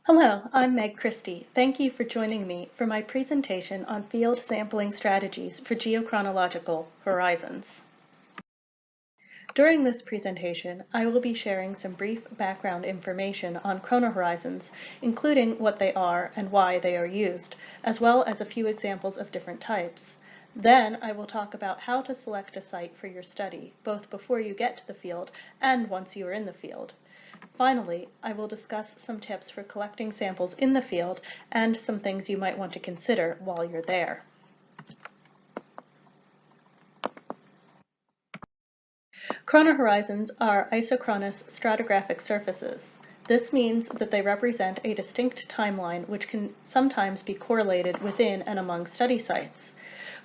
Hello, I'm Meg Christie. Thank you for joining me for my presentation on field sampling strategies for geochronological horizons. During this presentation, I will be sharing some brief background information on chronohorizons, including what they are and why they are used, as well as a few examples of different types. Then I will talk about how to select a site for your study, both before you get to the field and once you are in the field. Finally, I will discuss some tips for collecting samples in the field and some things you might want to consider while you're there. Chronohorizons are isochronous stratigraphic surfaces. This means that they represent a distinct timeline which can sometimes be correlated within and among study sites.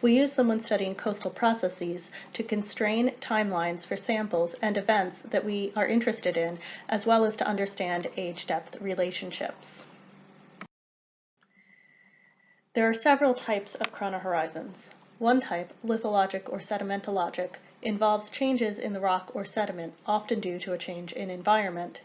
We use them when studying coastal processes to constrain timelines for samples and events that we are interested in, as well as to understand age-depth relationships. There are several types of chronohorizons. One type, lithologic or sedimentologic, involves changes in the rock or sediment, often due to a change in environment.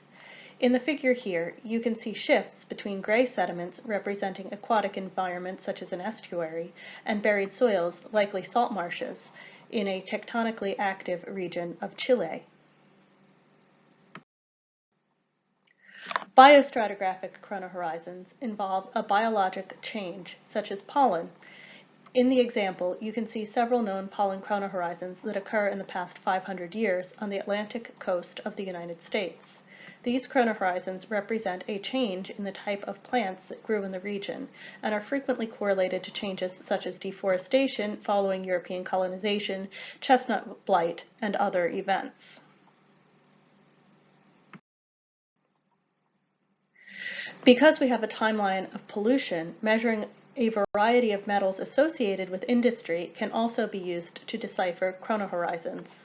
In the figure here, you can see shifts between gray sediments representing aquatic environments such as an estuary, and buried soils, likely salt marshes, in a tectonically active region of Chile. Biostratigraphic chronohorizons involve a biologic change, such as pollen. In the example, you can see several known pollen chronohorizons that occur in the past 500 years on the Atlantic coast of the United States. These chronohorizons represent a change in the type of plants that grew in the region and are frequently correlated to changes such as deforestation following European colonization, chestnut blight, and other events. Because we have a timeline of pollution, measuring a variety of metals associated with industry can also be used to decipher chronohorizons.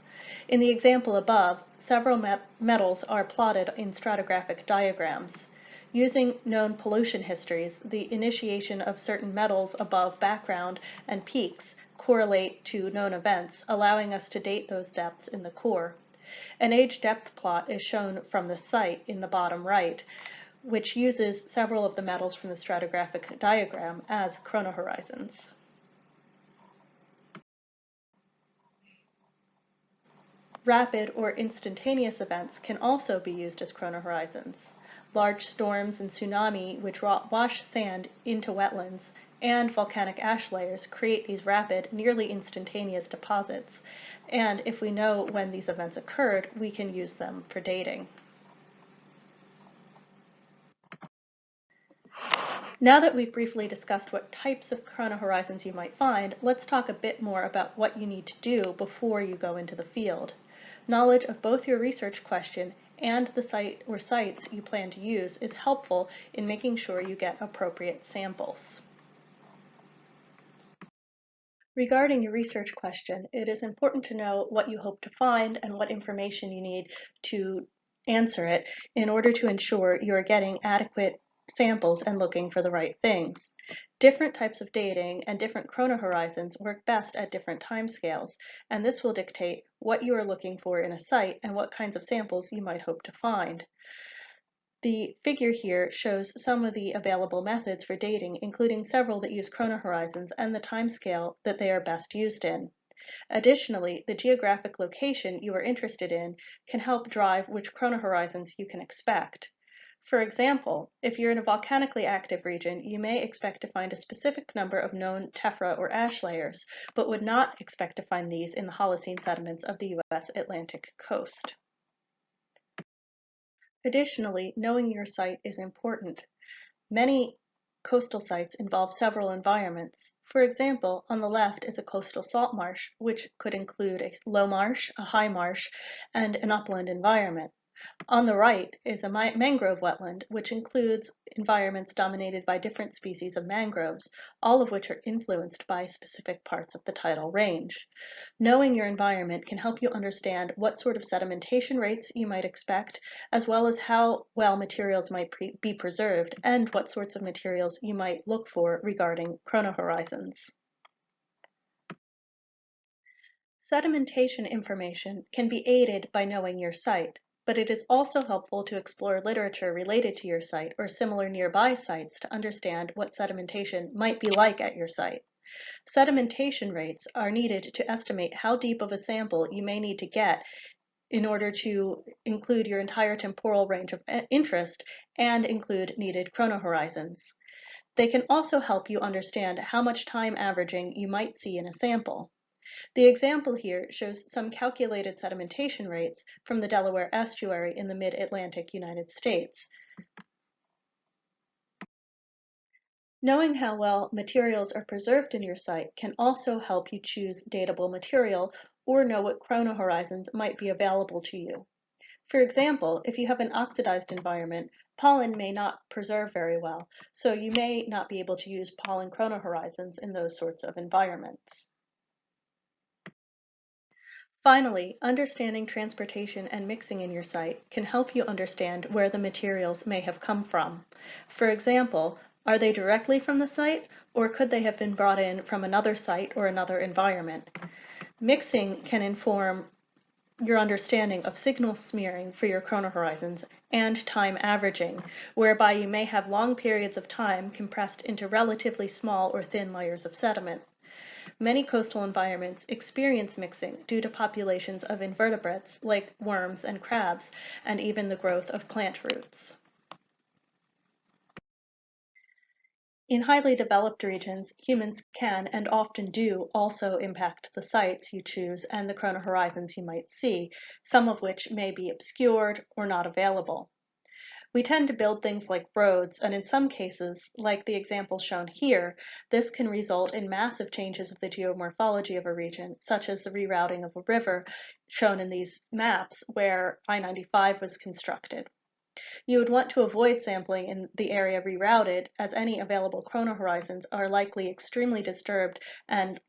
In the example above, several metals are plotted in stratigraphic diagrams. Using known pollution histories, the initiation of certain metals above background and peaks correlate to known events, allowing us to date those depths in the core. An age depth plot is shown from the site in the bottom right, which uses several of the metals from the stratigraphic diagram as chronohorizons. Rapid or instantaneous events can also be used as chronohorizons. Large storms and tsunami, which wash sand into wetlands, and volcanic ash layers create these rapid, nearly instantaneous deposits. And if we know when these events occurred, we can use them for dating. Now that we've briefly discussed what types of chronohorizons you might find, let's talk a bit more about what you need to do before you go into the field. Knowledge of both your research question and the site or sites you plan to use is helpful in making sure you get appropriate samples. Regarding your research question, it is important to know what you hope to find and what information you need to answer it in order to ensure you are getting adequate samples and looking for the right things. Different types of dating and different chronohorizons work best at different timescales, and this will dictate what you are looking for in a site and what kinds of samples you might hope to find. The figure here shows some of the available methods for dating, including several that use chronohorizons and the timescale that they are best used in. Additionally, the geographic location you are interested in can help drive which chronohorizons you can expect. For example, if you're in a volcanically active region, you may expect to find a specific number of known tephra or ash layers, but would not expect to find these in the Holocene sediments of the U.S. Atlantic coast. Additionally, knowing your site is important. Many coastal sites involve several environments. For example, on the left is a coastal salt marsh, which could include a low marsh, a high marsh, and an upland environment. On the right is a mangrove wetland, which includes environments dominated by different species of mangroves, all of which are influenced by specific parts of the tidal range. Knowing your environment can help you understand what sort of sedimentation rates you might expect, as well as how well materials might be preserved and what sorts of materials you might look for regarding chronohorizons. Sedimentation information can be aided by knowing your site. but it is also helpful to explore literature related to your site or similar nearby sites to understand what sedimentation might be like at your site. Sedimentation rates are needed to estimate how deep of a sample you may need to get in order to include your entire temporal range of interest and include needed chronohorizons. They can also help you understand how much time averaging you might see in a sample. The example here shows some calculated sedimentation rates from the Delaware estuary in the mid-Atlantic United States. Knowing how well materials are preserved in your site can also help you choose datable material or know what chronohorizons might be available to you. For example, if you have an oxidized environment, pollen may not preserve very well, so you may not be able to use pollen chronohorizons in those sorts of environments. Finally, understanding transportation and mixing in your site can help you understand where the materials may have come from. For example, are they directly from the site, or could they have been brought in from another site or another environment? Mixing can inform your understanding of signal smearing for your chronohorizons and time averaging, whereby you may have long periods of time compressed into relatively small or thin layers of sediment. Many coastal environments experience mixing due to populations of invertebrates like worms and crabs, and even the growth of plant roots. In highly developed regions, humans can and often do also impact the sites you choose and the chronohorizons you might see, some of which may be obscured or not available. We tend to build things like roads, and in some cases, like the example shown here, this can result in massive changes of the geomorphology of a region, such as the rerouting of a river shown in these maps where I-95 was constructed. You would want to avoid sampling in the area rerouted, as any available chronohorizons are likely extremely disturbed and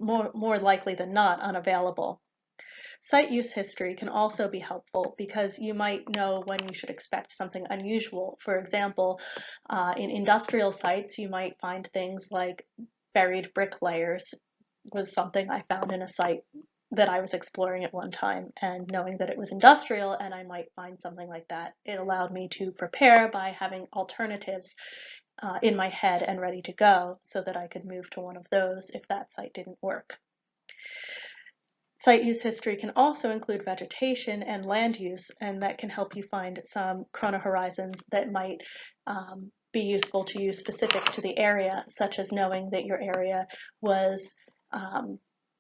more likely than not unavailable. Site use history can also be helpful because you might know when you should expect something unusual. For example, in industrial sites, you might find things like buried brick layers was something I found in a site that I was exploring at one time, and knowing that it was industrial and I might find something like that, it allowed me to prepare by having alternatives in my head and ready to go so that I could move to one of those if that site didn't work. Site use history can also include vegetation and land use, and that can help you find some chronohorizons that might be useful to you specific to the area, such as knowing that your area was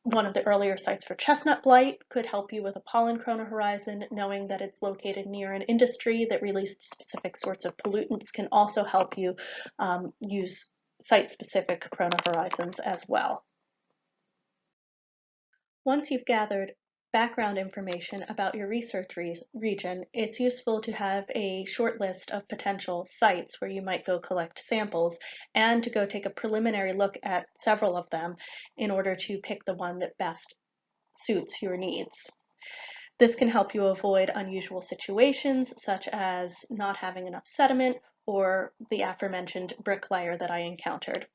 one of the earlier sites for chestnut blight could help you with a pollen chronohorizon. Knowing that it's located near an industry that released specific sorts of pollutants can also help you use site-specific chronohorizons as well. Once you've gathered background information about your research region, it's useful to have a short list of potential sites where you might go collect samples and to go take a preliminary look at several of them in order to pick the one that best suits your needs. This can help you avoid unusual situations such as not having enough sediment or the aforementioned brick layer that I encountered.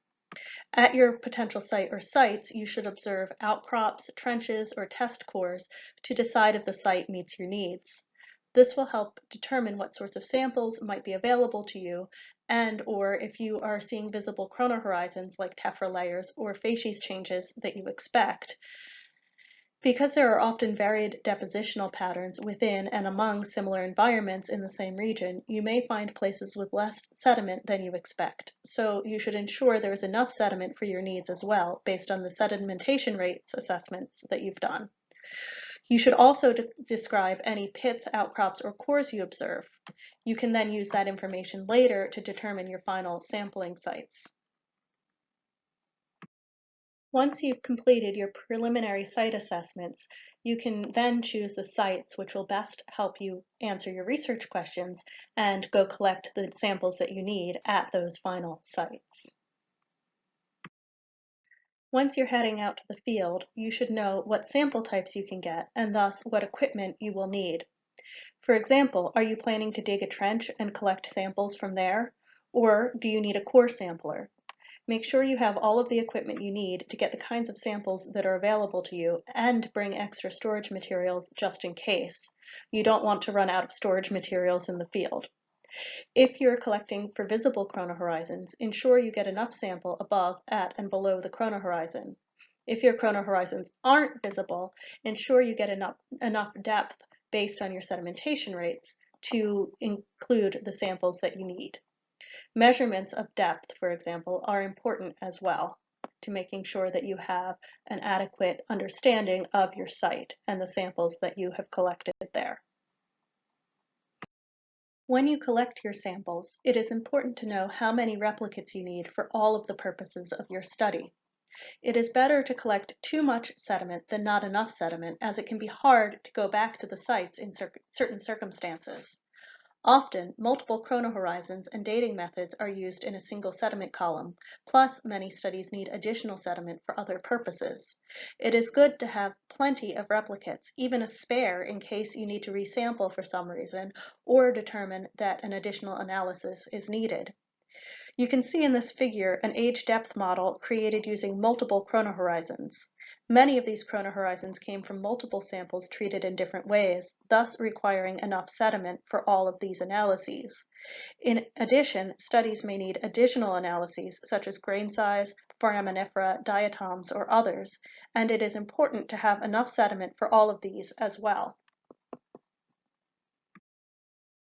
At your potential site or sites, you should observe outcrops, trenches, or test cores to decide if the site meets your needs. This will help determine what sorts of samples might be available to you and or if you are seeing visible chronohorizons like tephra layers or facies changes that you expect. Because there are often varied depositional patterns within and among similar environments in the same region, you may find places with less sediment than you expect. So you should ensure there is enough sediment for your needs as well, based on the sedimentation rates assessments that you've done. You should also describe any pits, outcrops, or cores you observe. You can then use that information later to determine your final sampling sites. Once you've completed your preliminary site assessments, you can then choose the sites which will best help you answer your research questions and go collect the samples that you need at those final sites. Once you're heading out to the field, you should know what sample types you can get and thus what equipment you will need. For example, are you planning to dig a trench and collect samples from there? Or do you need a core sampler? Make sure you have all of the equipment you need to get the kinds of samples that are available to you, and bring extra storage materials just in case. You don't want to run out of storage materials in the field. If you're collecting for visible chronohorizons, ensure you get enough sample above, at, and below the chronohorizon. If your chronohorizons aren't visible, ensure you get enough depth based on your sedimentation rates to include the samples that you need. Measurements of depth, for example, are important as well to making sure that you have an adequate understanding of your site and the samples that you have collected there. When you collect your samples, it is important to know how many replicates you need for all of the purposes of your study. It is better to collect too much sediment than not enough sediment, as it can be hard to go back to the sites in certain circumstances. Often, multiple chronohorizons and dating methods are used in a single sediment column, plus many studies need additional sediment for other purposes. It is good to have plenty of replicates, even a spare in case you need to resample for some reason or determine that an additional analysis is needed. You can see in this figure an age depth model created using multiple chronohorizons. Many of these chronohorizons came from multiple samples treated in different ways, thus requiring enough sediment for all of these analyses. In addition, studies may need additional analyses such as grain size, foraminifera, diatoms, or others, and it is important to have enough sediment for all of these as well.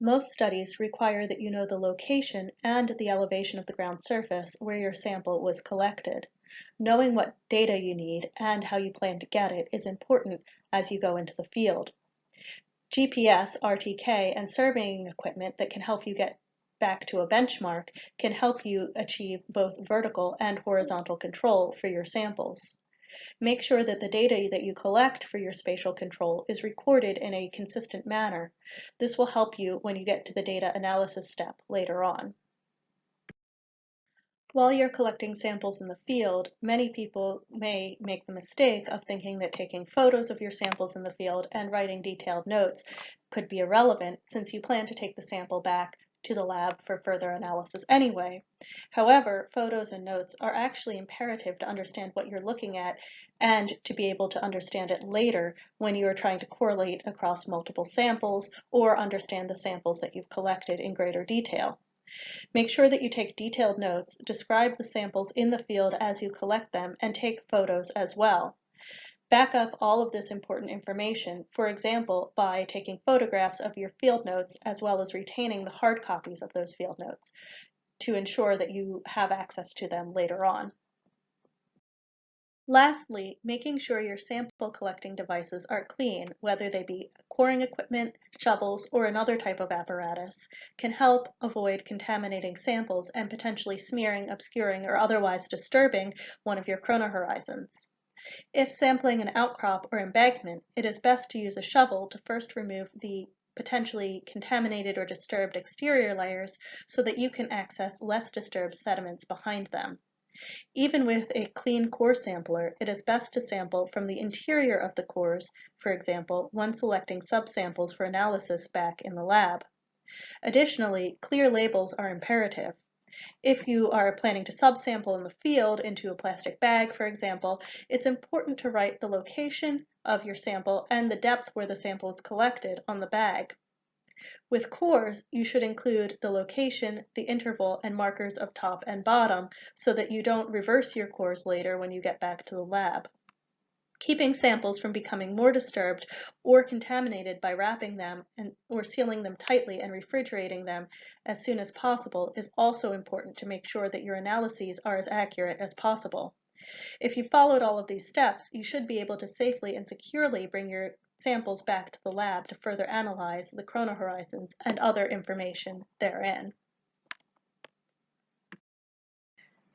Most studies require that you know the location and the elevation of the ground surface where your sample was collected. Knowing what data you need and how you plan to get it is important as you go into the field. GPS, RTK, and surveying equipment that can help you get back to a benchmark can help you achieve both vertical and horizontal control for your samples. Make sure that the data that you collect for your spatial control is recorded in a consistent manner. This will help you when you get to the data analysis step later on. While you're collecting samples in the field, many people may make the mistake of thinking that taking photos of your samples in the field and writing detailed notes could be irrelevant, since you plan to take the sample back to the lab for further analysis anyway. However, photos and notes are actually imperative to understand what you're looking at and to be able to understand it later when you are trying to correlate across multiple samples or understand the samples that you've collected in greater detail. Make sure that you take detailed notes, describe the samples in the field as you collect them, and take photos as well. Back up all of this important information, for example, by taking photographs of your field notes as well as retaining the hard copies of those field notes to ensure that you have access to them later on. Lastly, making sure your sample collecting devices are clean, whether they be coring equipment, shovels, or another type of apparatus, can help avoid contaminating samples and potentially smearing, obscuring, or otherwise disturbing one of your chronohorizons. If sampling an outcrop or embankment, it is best to use a shovel to first remove the potentially contaminated or disturbed exterior layers so that you can access less disturbed sediments behind them. Even with a clean core sampler, it is best to sample from the interior of the cores, for example, when selecting subsamples for analysis back in the lab. Additionally, clear labels are imperative. If you are planning to subsample in the field into a plastic bag, for example, it's important to write the location of your sample and the depth where the sample is collected on the bag. With cores, you should include the location, the interval, and markers of top and bottom so that you don't reverse your cores later when you get back to the lab. Keeping samples from becoming more disturbed or contaminated by wrapping them or sealing them tightly and refrigerating them as soon as possible is also important to make sure that your analyses are as accurate as possible. If you followed all of these steps, you should be able to safely and securely bring your samples back to the lab to further analyze the chronohorizons and other information therein.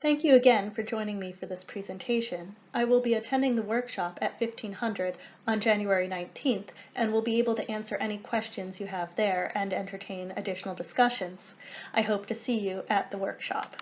Thank you again for joining me for this presentation. I will be attending the workshop at 1500 on January 19th and will be able to answer any questions you have there and entertain additional discussions. I hope to see you at the workshop.